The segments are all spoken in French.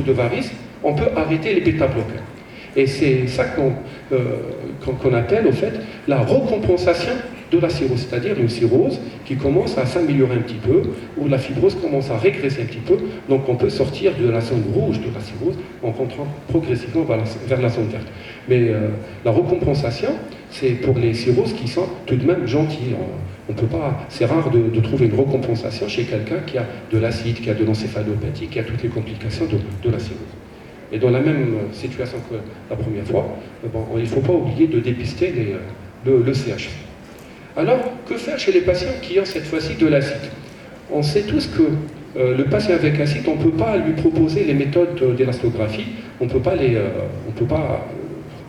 de varices, on peut arrêter les bêta-bloqueurs. Et c'est ça qu'on appelle, au fait, la recompensation de la cirrhose, c'est-à-dire une cirrhose qui commence à s'améliorer un petit peu, où la fibrose commence à régresser un petit peu, donc on peut sortir de la zone rouge de la cirrhose en rentrant progressivement vers la zone verte. Mais la recompensation, c'est pour les cirrhoses qui sont tout de même gentilles. On peut pas, c'est rare de trouver une recompensation chez quelqu'un qui a de l'acide, qui a de l'encéphalopathie, qui a toutes les complications de la cirrhose. Et dans la même situation que la première fois, il ne faut pas oublier de dépister le CHC. Alors, que faire chez les patients qui ont cette fois-ci de l'acide? On sait tous que le patient avec acide, on ne peut pas lui proposer les méthodes d'élastographie,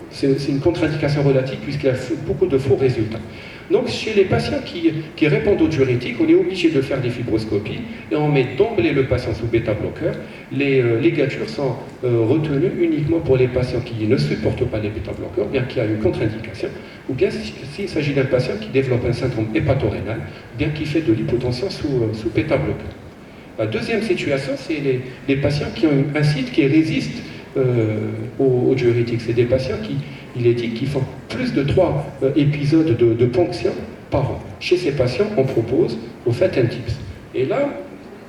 c'est une contre-indication relative puisqu'il y a beaucoup de faux résultats. Donc, chez les patients qui répondent aux diurétiques, on est obligé de faire des fibroscopies et on met d'emblée le patient sous bêta-bloqueur. Les ligatures sont retenues uniquement pour les patients qui ne supportent pas les bêta-bloqueurs, bien qu'il y a une contre-indication, ou bien s'il s'agit d'un patient qui développe un syndrome hépatorénal, bien qu'il fait de l'hypotension sous bêta-bloqueur. La deuxième situation, c'est les patients qui ont un site qui résiste aux diurétiques. C'est des patients il est dit qu'ils font plus de 3 épisodes de ponction par an. Chez ces patients, on propose au fait un TIPS. Et là,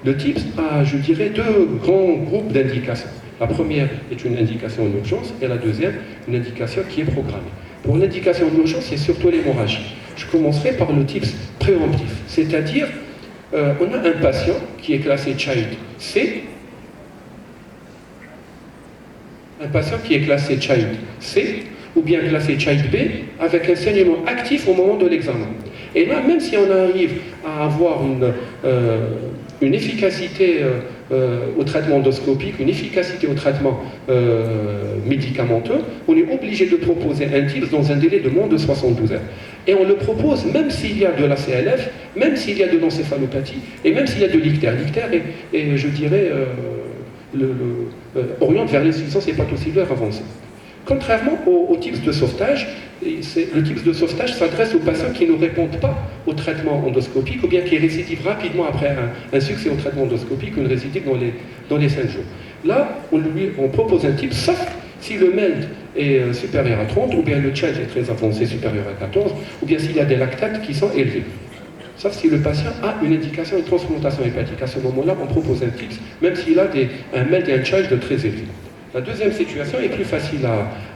le TIPS a, je dirais, deux grands groupes d'indications. La première est une indication en urgence et la deuxième, une indication qui est programmée. Pour l'indication en urgence, c'est surtout l'hémorragie. Je commencerai par le TIPS préemptif, c'est-à-dire on a un patient qui est classé Child C, un patient qui est classé Child C, ou bien classé Child B, avec un saignement actif au moment de l'examen. Et là, même si on arrive à avoir une efficacité au traitement endoscopique, une efficacité au traitement médicamenteux, on est obligé de proposer un TIPS dans un délai de moins de 72 heures. Et on le propose même s'il y a de la CLF, même s'il y a de l'encéphalopathie, et même s'il y a de l'ictère. L'ictère est, je dirais, oriente vers l'insuffisance hépatocellulaire avancée. Contrairement au TIPS de sauvetage, le TIPS de sauvetage s'adresse aux patients qui ne répondent pas au traitement endoscopique ou bien qui récidivent rapidement après un succès au traitement endoscopique, une récidive dans les 5 jours. Là, on propose un TIPS sauf si le MELD est supérieur à 30 ou bien le CHAD est très avancé, supérieur à 14 ou bien s'il y a des lactates qui sont élevés. Sauf si le patient a une indication de transplantation hépatique. À ce moment-là, on propose un TIPS, même s'il a un MELD et un CHAD de très élevé. La deuxième situation est plus facile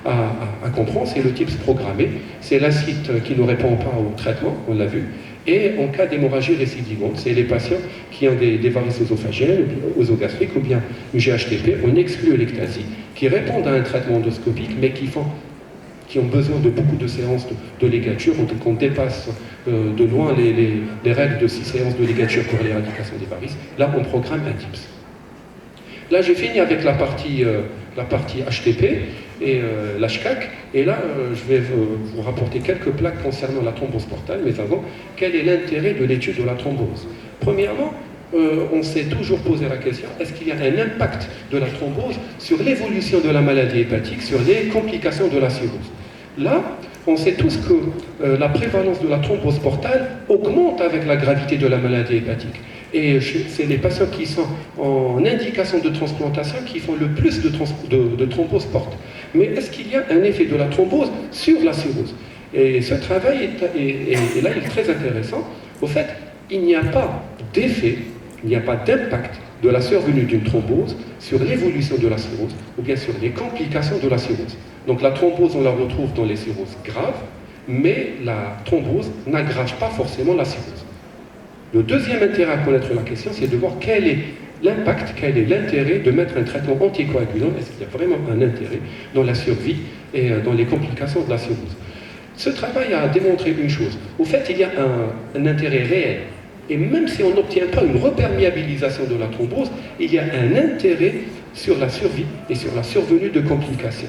à comprendre, c'est le TIPS programmé. C'est l'acide qui ne répond pas au traitement, on l'a vu. Et en cas d'hémorragie récidivante, c'est les patients qui ont des varices œsophagiennes, œsogastriques ou bien une GHTP, on exclut l'ectasie, qui répondent à un traitement endoscopique, mais qui ont besoin de beaucoup de séances de ligature, qu'on dépasse de loin les règles de 6 séances de ligature pour l'éradication des varices. Là, on programme un TIPS. Là, j'ai fini avec la partie HTP et l'HCAC. Et là, je vais vous rapporter quelques plaques concernant la thrombose portale. Mais avant, quel est l'intérêt de l'étude de la thrombose? Premièrement, on s'est toujours posé la question, est-ce qu'il y a un impact de la thrombose sur l'évolution de la maladie hépatique, sur les complications de la cirrhose? Là, on sait tous que la prévalence de la thrombose portale augmente avec la gravité de la maladie hépatique. Et c'est les patients qui sont en indication de transplantation qui font le plus de thrombose porte. Mais est-ce qu'il y a un effet de la thrombose sur la cirrhose? Et ce travail est là, il est très intéressant. Au fait, il n'y a pas d'effet, il n'y a pas d'impact de la survenue d'une thrombose sur l'évolution de la cirrhose ou bien sur les complications de la cirrhose. Donc la thrombose, on la retrouve dans les cirrhoses graves, mais la thrombose n'aggrave pas forcément la cirrhose. Le deuxième intérêt à connaître la question, c'est de voir quel est l'impact, quel est l'intérêt de mettre un traitement anticoagulant. Est-ce qu'il y a vraiment un intérêt dans la survie et dans les complications de la cirrhose? Ce travail a démontré une chose. Au fait, il y a un intérêt réel. Et même si on n'obtient pas une reperméabilisation de la thrombose, il y a un intérêt sur la survie et sur la survenue de complications.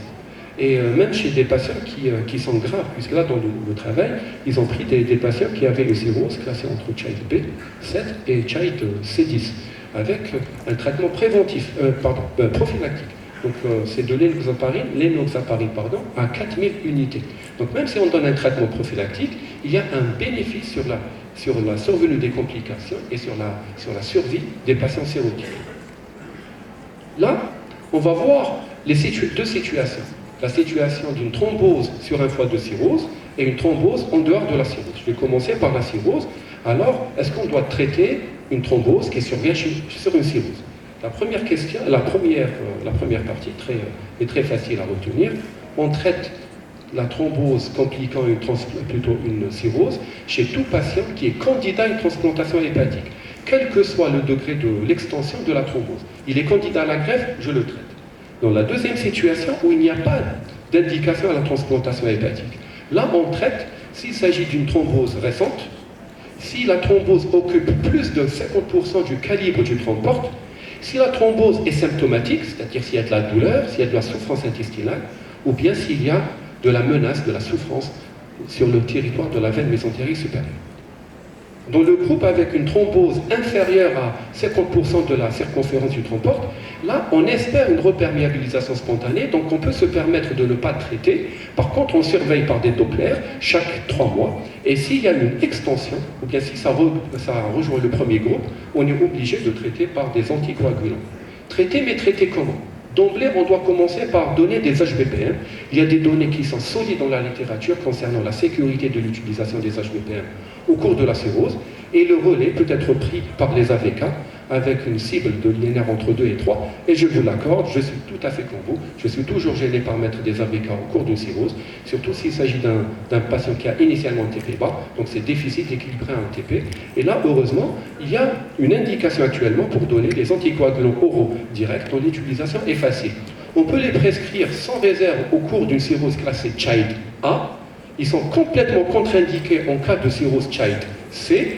Et même chez des patients qui sont graves, puisque là, dans le travail, ils ont pris des patients qui avaient une cirrhose classée entre Child B7 et Child C10, avec un traitement prophylactique. Donc c'est de l'énoxaparine à 4000 unités. Donc même si on donne un traitement prophylactique, il y a un bénéfice sur la survenue des complications et sur la survie des patients sérotiques. Là, on va voir deux situations. La situation d'une thrombose sur un foie de cirrhose et une thrombose en dehors de la cirrhose. Je vais commencer par la cirrhose. Alors, est-ce qu'on doit traiter une thrombose qui survient sur une cirrhose? La première question, la première partie est très facile à retenir. On traite la thrombose compliquant une cirrhose chez tout patient qui est candidat à une transplantation hépatique, quel que soit le degré de l'extension de la thrombose. Il est candidat à la greffe, je le traite. Dans la deuxième situation, où il n'y a pas d'indication à la transplantation hépatique, là on traite s'il s'agit d'une thrombose récente, si la thrombose occupe plus de 50% du calibre du transport, si la thrombose est symptomatique, c'est-à-dire s'il y a de la douleur, s'il y a de la souffrance intestinale, ou bien s'il y a de la menace, de la souffrance sur le territoire de la veine mésentérique supérieure. Dans le groupe avec une thrombose inférieure à 50% de la circonférence du transport, là, on espère une reperméabilisation spontanée, donc on peut se permettre de ne pas traiter. Par contre, on surveille par des Dopplers chaque 3 mois, et s'il y a une extension, ou bien si ça rejoint le premier groupe, on est obligé de traiter par des anticoagulants. Traiter, mais traiter comment? D'emblée, on doit commencer par donner des HBPM. Il y a des données qui sont solides dans la littérature concernant la sécurité de l'utilisation des HBPM au cours de la cirrhose, et le relais peut être pris par les AVK avec une cible de l'INR entre 2 et 3, et je vous l'accorde, je suis tout à fait comme vous, je suis toujours gêné par mettre des AVK au cours d'une cirrhose, surtout s'il s'agit d'un patient qui a initialement un TP bas, donc c'est difficile d'équilibrer un TP, et là, heureusement, il y a une indication actuellement pour donner les anticoagulants oraux directs dont l'utilisation est facile. On peut les prescrire sans réserve au cours d'une cirrhose classée Child A, ils sont complètement contre-indiqués en cas de cirrhose Child C,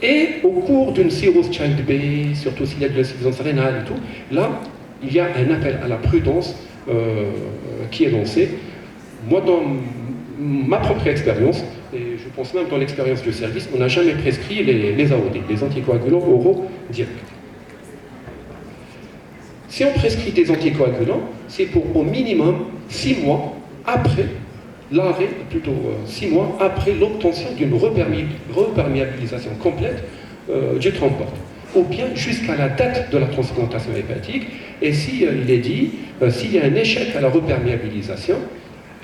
et au cours d'une cirrhose Child B, surtout s'il y a de l'insuffisance rénale et tout, là, il y a un appel à la prudence qui est lancé. Moi, dans ma propre expérience, et je pense même dans l'expérience du service, on n'a jamais prescrit les AOD, les anticoagulants oraux directs. Si on prescrit des anticoagulants, c'est pour au minimum 6 mois après l'arrêt, plutôt 6 mois après l'obtention d'une reperméabilisation complète du transport, ou bien jusqu'à la date de la transplantation hépatique, et si il est dit, s'il y a un échec à la reperméabilisation,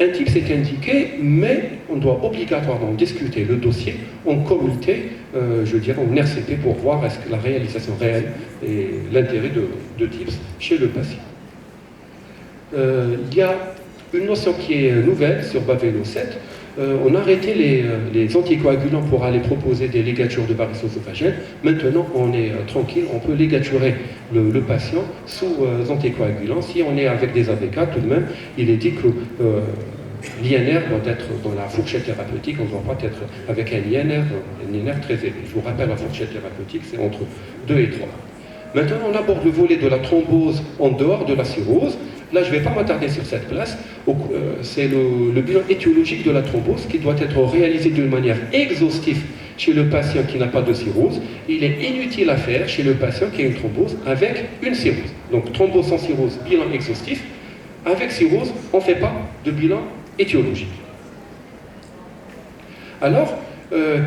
un type s'est indiqué, mais on doit obligatoirement discuter le dossier en comité, je dirais en RCP, pour voir est-ce que la réalisation réelle et l'intérêt de TIPS chez le patient. Il y a une notion qui est nouvelle sur Baveno 7, on a arrêté les anticoagulants pour aller proposer des ligatures de varices œsophagiennes. Maintenant, on est tranquille, on peut ligaturer le patient sous anticoagulants. Si on est avec des AVK, tout de même, il est dit que l'INR doit être dans la fourchette thérapeutique, on ne doit pas être avec un INR très élevé. Je vous rappelle, la fourchette thérapeutique, c'est entre 2 et 3. Maintenant, on aborde le volet de la thrombose en dehors de la cirrhose. Là, je ne vais pas m'attarder sur cette place. C'est le bilan étiologique de la thrombose qui doit être réalisé d'une manière exhaustive chez le patient qui n'a pas de cirrhose. Il est inutile à faire chez le patient qui a une thrombose avec une cirrhose. Donc, thrombose sans cirrhose, bilan exhaustif. Avec cirrhose, on ne fait pas de bilan étiologique. Alors,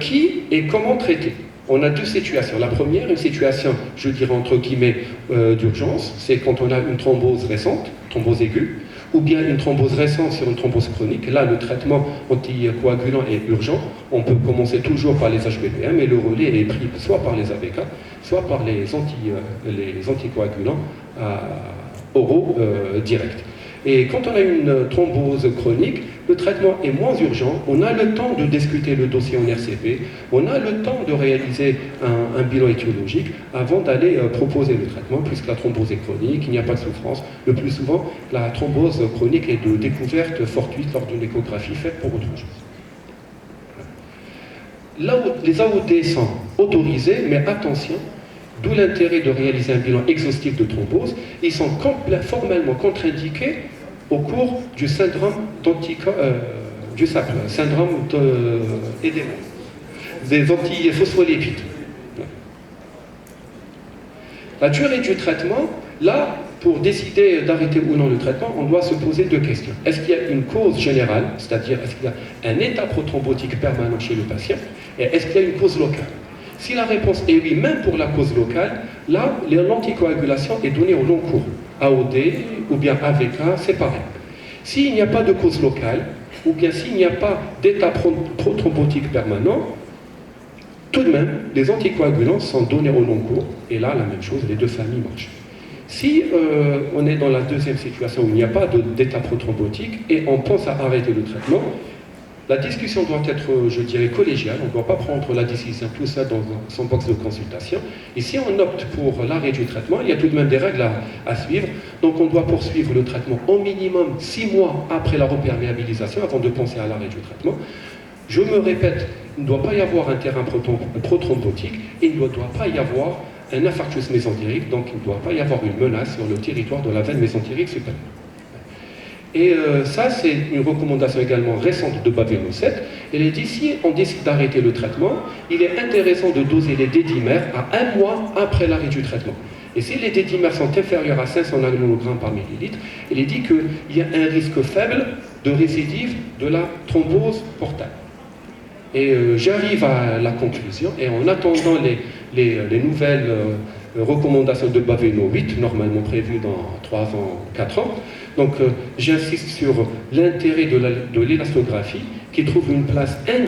qui et comment traiter? On a deux situations. La première, une situation, je dirais entre guillemets, d'urgence, c'est quand on a une thrombose récente, thrombose aiguë, ou bien une thrombose récente sur une thrombose chronique. Là, le traitement anticoagulant est urgent. On peut commencer toujours par les HBPM, et le relais est pris soit par les AVK, soit par les anticoagulants oraux directs. Et quand on a une thrombose chronique, le traitement est moins urgent, on a le temps de discuter le dossier en RCP, on a le temps de réaliser un bilan étiologique avant d'aller proposer le traitement, puisque la thrombose est chronique, il n'y a pas de souffrance. Le plus souvent, la thrombose chronique est de découverte fortuite lors d'une échographie faite pour autre chose. Là où les AOD sont autorisés, mais attention, d'où l'intérêt de réaliser un bilan exhaustif de thrombose, ils sont formellement contre-indiqués au cours du syndrome syndrome des antiphospholipides. La durée du traitement, là, pour décider d'arrêter ou non le traitement, on doit se poser deux questions. Est-ce qu'il y a une cause générale, c'est-à-dire est-ce qu'il y a un état prothrombotique permanent chez le patient, et est-ce qu'il y a une cause locale? Si la réponse est oui, même pour la cause locale, Là, l'anticoagulation est donnée au long cours. AOD ou bien AVK, c'est pareil. S'il n'y a pas de cause locale, ou bien s'il n'y a pas d'état prothrombotique permanent, tout de même, les anticoagulants sont donnés au long cours, et là, la même chose, les deux familles marchent. Si on est dans la deuxième situation où il n'y a pas d'état prothrombotique et on pense à arrêter le traitement, la discussion doit être, je dirais, collégiale. On ne doit pas prendre la décision tout seul dans son box de consultation. Et si on opte pour l'arrêt du traitement, il y a tout de même des règles à suivre. Donc on doit poursuivre le traitement au minimum 6 mois après la reperméabilisation avant de penser à l'arrêt du traitement. Je me répète, il ne doit pas y avoir un terrain prothrombotique et il ne doit pas y avoir un infarctus mésentérique, donc il ne doit pas y avoir une menace sur le territoire de la veine mésentérique supérieure. Et ça, c'est une recommandation également récente de Baveno 7. Elle est dit, si on décide d'arrêter le traitement, il est intéressant de doser les dédimères à 1 mois après l'arrêt du traitement. Et si les dédimères sont inférieurs à 500 nanogrammes par millilitre, il est dit qu'il y a un risque faible de récidive de la thrombose portale. Et j'arrive à la conclusion, et en attendant les nouvelles recommandations de Baveno 8, normalement prévues dans 3 ans, 4 ans, donc j'insiste sur l'intérêt de l'élastographie qui trouve une place